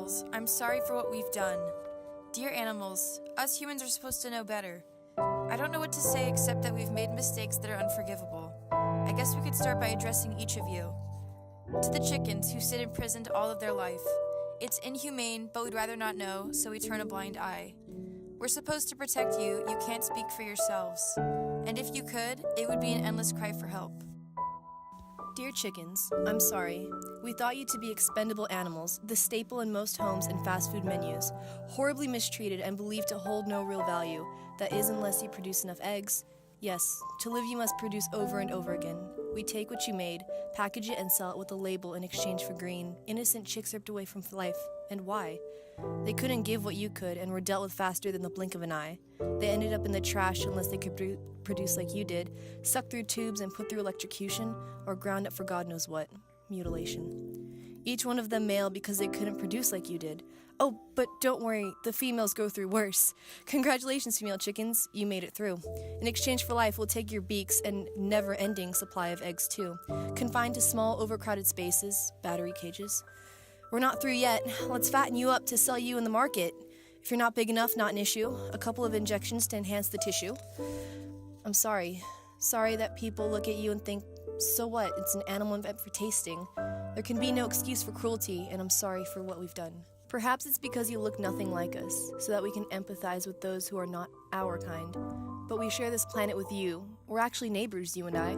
animals, I'm sorry for what we've done. Dear animals, us humans are supposed to know better. I don't know what to say except that we've made mistakes that are unforgivable. I guess we could start by addressing each of you. To the chickens who sit imprisoned all of their life. It's inhumane, but we'd rather not know, so we turn a blind eye. We're supposed to protect you, you can't speak for yourselves. And if you could, it would be an endless cry for help. Dear chickens, I'm sorry. We thought you to be expendable animals, the staple in most homes and fast food menus, horribly mistreated and believed to hold no real value. That is, unless you produce enough eggs. Yes, to live you must produce over and over again. We take what you made, package it and sell it with a label in exchange for green, innocent chicks ripped away from life. And why? They couldn't give what you could and were dealt with faster than the blink of an eye. They ended up in the trash unless they could produce like you did, sucked through tubes and put through electrocution, or ground up for God knows what, mutilation. Each one of them male because they couldn't produce like you did. Oh, but don't worry, the females go through worse. Congratulations, female chickens, you made it through. In exchange for life, we'll take your beaks and never-ending supply of eggs too, confined to small, overcrowded spaces, battery cages. We're not through yet. Let's fatten you up to sell you in the market. If you're not big enough, not an issue. A couple of injections to enhance the tissue. I'm sorry. Sorry that people look at you and think, so what? It's an animal meant for tasting. There can be no excuse for cruelty, and I'm sorry for what we've done. Perhaps it's because you look nothing like us, so that we can empathize with those who are not our kind. But we share this planet with you. We're actually neighbors, you and I.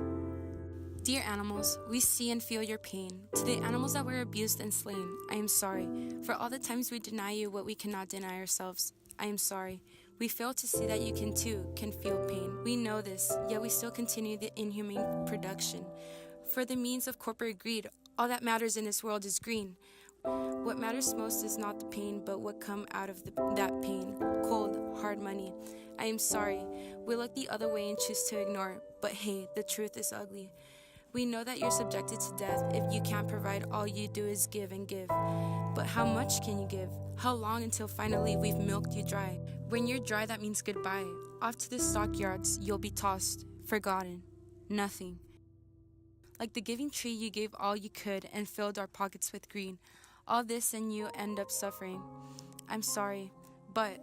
Dear animals, we see and feel your pain. To the animals that were abused and slain, I am sorry. For all the times we deny you what we cannot deny ourselves, I am sorry. We fail to see that you can feel pain. We know this, yet we still continue the inhumane production. For the means of corporate greed, all that matters in this world is green. What matters most is not the pain, but what come out of that pain. Cold, hard money. I am sorry. We look the other way and choose to ignore, but hey, the truth is ugly. We know that you're subjected to death if you can't provide. All you do is give and give. But how much can you give? How long until finally we've milked you dry? When you're dry, that means goodbye. Off to the stockyards, you'll be tossed, forgotten, nothing. Like the giving tree, you gave all you could and filled our pockets with green. All this and you end up suffering. I'm sorry, but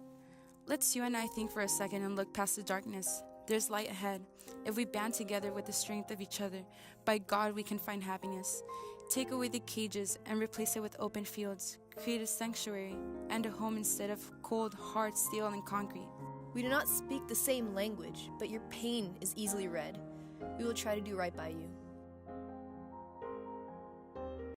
let's you and I think for a second and look past the darkness. There's light ahead. If we band together with the strength of each other, by God we can find happiness. Take away the cages and replace it with open fields. Create a sanctuary and a home instead of cold, hard steel and concrete. We do not speak the same language, but your pain is easily read. We will try to do right by you.